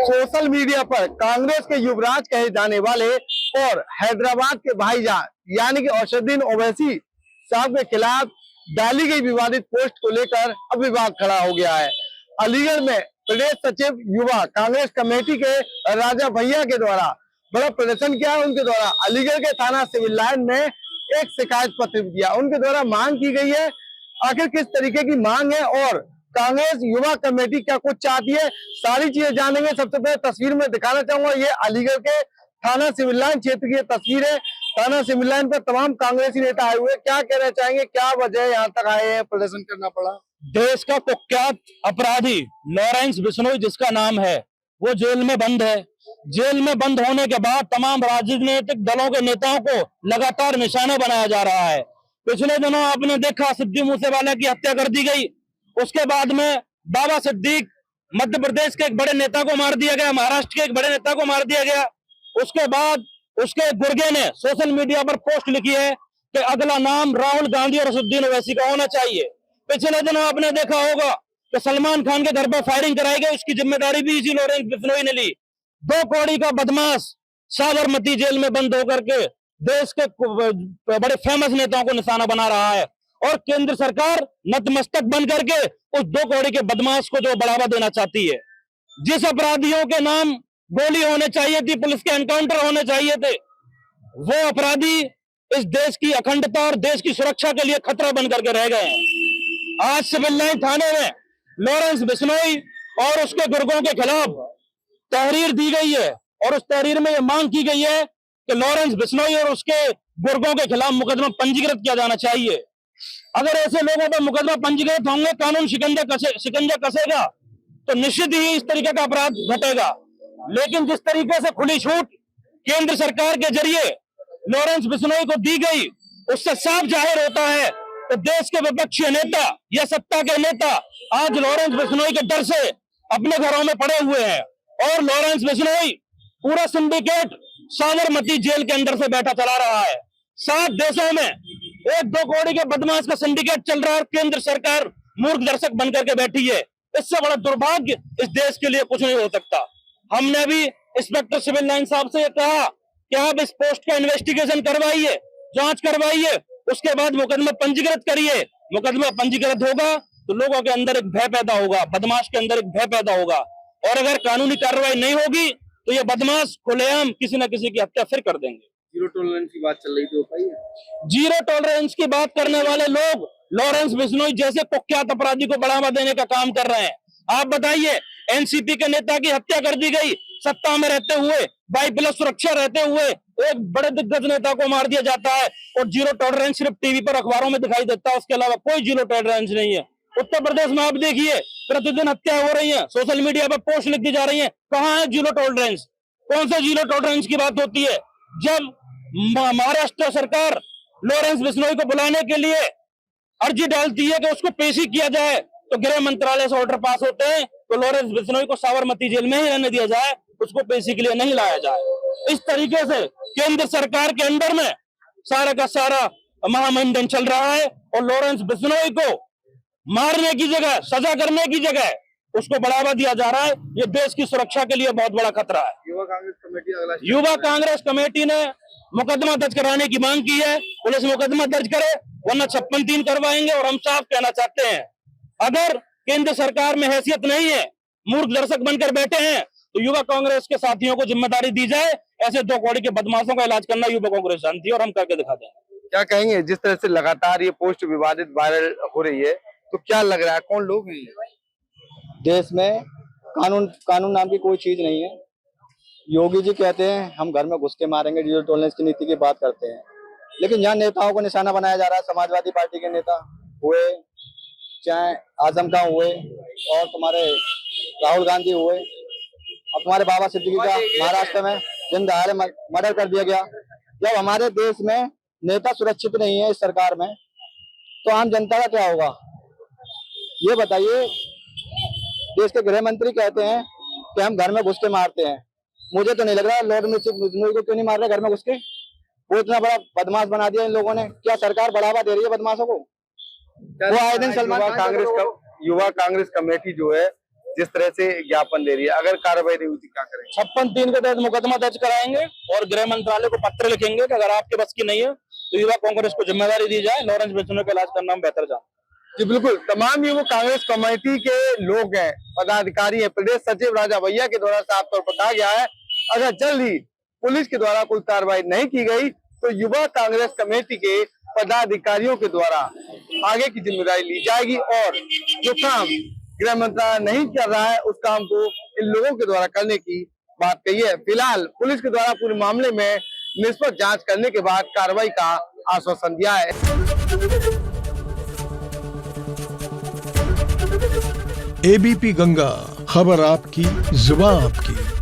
Social media पर कांग्रेस के युवराज कहे जाने वाले और हैदराबाद के भाईजान यानी कि असदुद्दीन ओवैसी साहब के खिलाफ डाली गई विवादित पोस्ट को लेकर अब विवाद खड़ा हो गया है। अलीगढ़ में प्रदेश सचिव युवा कांग्रेस कमेटी के राजा भैया के द्वारा बड़ा प्रदर्शन किया। उनके द्वारा अलीगढ़ के थाना सिविल लाइन में एक शिकायत पत्र दिया। उनके द्वारा मांग की गई है, आखिर किस तरीके की मांग है और कांग्रेस युवा कमेटी क्या कुछ चाहती है, सारी चीजें जानेंगे। सबसे पहले तस्वीर में दिखाना चाहूंगा, ये अलीगढ़ के थाना सिविल लाइन क्षेत्र की तस्वीर है। थाना सिविल लाइन पर तमाम कांग्रेसी नेता आए हुए, क्या कहना चाहेंगे, क्या वजह यहाँ तक आए हैं, प्रदर्शन करना पड़ा? देश का कुख्यात अपराधी लॉरेंस बिश्नोई जिसका नाम है, वो जेल में बंद है। जेल में बंद होने के बाद तमाम राजनीतिक दलों के नेताओं को लगातार निशाना बनाया जा रहा है। पिछले दिनों आपने देखा सिद्दीकी मूसेवाला की हत्या कर दी गई, उसके बाद में बाबा सिद्दीक मध्य प्रदेश के एक बड़े नेता को मार दिया गया, महाराष्ट्र के एक बड़े नेता को मार दिया गया। उसके बाद उसके गुर्गे ने सोशल मीडिया पर पोस्ट लिखी है कि अगला नाम राहुल गांधी और असदुद्दीन ओवैसी का होना चाहिए। पिछले दिनों आपने देखा होगा कि सलमान खान के घर पर फायरिंग कराई गई, उसकी जिम्मेदारी भी इसी लॉरेंस बिश्नोई ने ली। 2 कौड़ी का बदमाश साबरमती जेल में बंद होकर के देश के बड़े फेमस नेताओं को निशाना बना रहा है और केंद्र सरकार नतमस्तक बन करके उस 2 कौड़ी के बदमाश को जो बढ़ावा देना चाहती है। जिस अपराधियों के नाम गोली होने चाहिए थी, पुलिस के एनकाउंटर होने चाहिए थे, वो अपराधी इस देश की अखंडता और देश की सुरक्षा के लिए खतरा बन करके रह गए हैं। आज सिविल लाइन थाने में लॉरेंस बिश्नोई और उसके गुर्गों के खिलाफ तहरीर दी गई है और उस तहरीर में यह मांग की गई है कि लॉरेंस बिश्नोई और उसके गुर्गों के खिलाफ मुकदमा पंजीकृत किया जाना चाहिए। अगर ऐसे लोगों पर मुकदमा पंजीकृत होंगे, कानून शिकंजा कसेगा तो निश्चित ही इस तरीके का अपराध घटेगा। लेकिन जिस तरीके से खुली छूट केंद्र सरकार के जरिए लॉरेंस बिश्नोई को दी गई, उससे साफ जाहिर होता है कि देश के विपक्षी नेता या सत्ता के नेता आज लॉरेंस बिश्नोई के डर से अपने घरों में पड़े हुए हैं और लॉरेंस बिश्नोई पूरा सिंडिकेट साबरमती जेल के अंदर से बैठा चला रहा है। 7 देशों में 1-2 कौड़ी के बदमाश का सिंडिकेट चल रहा है और केंद्र सरकार मूर्ख दर्शक बनकर के बैठी है। इससे बड़ा दुर्भाग्य इस देश के लिए कुछ नहीं हो सकता। हमने भी इंस्पेक्टर सिविल लाइन साहब से कहा कि आप इस पोस्ट का इन्वेस्टिगेशन करवाइए, जांच करवाइए, उसके बाद मुकदमा पंजीकृत करिए। मुकदमा पंजीकृत होगा तो लोगों के अंदर एक भय पैदा होगा, बदमाश के अंदर एक भय पैदा होगा और अगर कानूनी कार्रवाई नहीं होगी तो ये बदमाश खुलेआम किसी न किसी की हत्या फिर कर देंगे। जीरो टॉलरेंस की बात चल रही थी, जीरो टॉलरेंस की बात करने वाले लोग लॉरेंस बिश्नोई जैसे कुख्यात अपराधी को बढ़ावा देने का काम कर रहे हैं। आप बताइए, एनसीपी के नेता की हत्या कर दी गई, सत्ता में रहते हुए, 22+ सुरक्षा रहते हुए एक बड़े दिग्गज नेता को मार दिया जाता है और जीरो टॉलरेंस सिर्फ टीवी पर अखबारों में दिखाई देता है, उसके अलावा कोई जीरो टॉलरेंस नहीं है। उत्तर प्रदेश में आप देखिए प्रतिदिन हत्या हो रही है, सोशल मीडिया पर पोस्ट लिख दी जा रही है, कहाँ है जीरो टॉलरेंस? कौन से जीरो टॉलरेंस की बात होती है? जब महाराष्ट्र सरकार लॉरेंस बिश्नोई को बुलाने के लिए अर्जी डालती है कि उसको पेशी किया जाए तो गृह मंत्रालय से ऑर्डर पास होते हैं तो लॉरेंस बिश्नोई को साबरमती जेल में ही रहने दिया जाए, उसको पेशी के लिए नहीं लाया जाए। इस तरीके से केंद्र सरकार के अंदर में सारा का सारा महामंथन चल रहा है और लॉरेंस बिश्नोई को मारने की जगह, सजा करने की जगह उसको बढ़ावा दिया जा रहा है। ये देश की सुरक्षा के लिए बहुत बड़ा खतरा है। युवा कांग्रेस कमेटी ने मुकदमा दर्ज कराने की मांग की है। पुलिस मुकदमा दर्ज करे वरना 56-3 करवाएंगे। और हम साफ कहना चाहते हैं, अगर केंद्र सरकार में हैसियत नहीं है, मूर्ख दर्शक बनकर बैठे हैं, तो युवा कांग्रेस के साथियों को जिम्मेदारी दी जाए। ऐसे 2 कौड़ी के बदमाशों का इलाज करना युवा कांग्रेस जानती है और हम करके दिखा दें। क्या कहेंगे, जिस तरह से लगातार ये पोस्ट विवादित वायरल हो रही है, तो क्या लग रहा है, कौन लोग हैं? देश में कानून नाम की कोई चीज नहीं है। योगी जी कहते हैं हम घर में घुस के मारेंगे, जीरो टॉलरेंस की नीति की बात करते हैं, लेकिन यहाँ नेताओं को निशाना बनाया जा रहा है। समाजवादी पार्टी के नेता हुए, चाहे आजम खां हुए और तुम्हारे राहुल गांधी हुए, और तुम्हारे बाबा सिद्दीकी का महाराष्ट्र में दिन दहाड़े मर्डर कर दिया गया। जब हमारे देश में नेता सुरक्षित नहीं है इस सरकार में, तो आम जनता का क्या होगा ये बताइए। देश के गृह मंत्री कहते हैं कि हम घर में घुस के मारते हैं। मुझे तो नहीं लग रहा लॉरेंस बिश्नोई को क्यों नहीं मार रहे घर में घुस के। वो इतना बड़ा बदमाश बना दिया इन लोगों ने। क्या सरकार बढ़ावा दे रही है बदमाशों को? वो आए दिन सलमान युवा कांग्रेस कमेटी जो है जिस तरह से ज्ञापन दे रही है, अगर कार्रवाई नहीं हुई क्या करेंगे? 56(3) के तहत मुकदमा दर्ज कराएंगे और गृह मंत्रालय को पत्र लिखेंगे कि अगर आपके बस की नहीं है तो युवा कांग्रेस को जिम्मेदारी दी जाए, लॉरेंस बिश्नोई का इलाज करना हम बेहतर जानते। जी बिल्कुल, तमाम युवा कांग्रेस कमेटी के लोग हैं, पदाधिकारी हैं। प्रदेश सचिव राजा भैया के द्वारा साफ तौर पर कहा गया है, अगर जल्द ही पुलिस के द्वारा कोई कार्रवाई नहीं की गई तो युवा कांग्रेस कमेटी के पदाधिकारियों के द्वारा आगे की जिम्मेदारी ली जाएगी और जो काम गृह मंत्रालय नहीं कर रहा है उस काम को इन लोगों के द्वारा करने की बात कही है। फिलहाल पुलिस के द्वारा पूरे मामले में निष्पक्ष जांच करने के बाद कार्रवाई का आश्वासन दिया है। एबीपी गंगा, खबर आपकी, जुबान आपकी।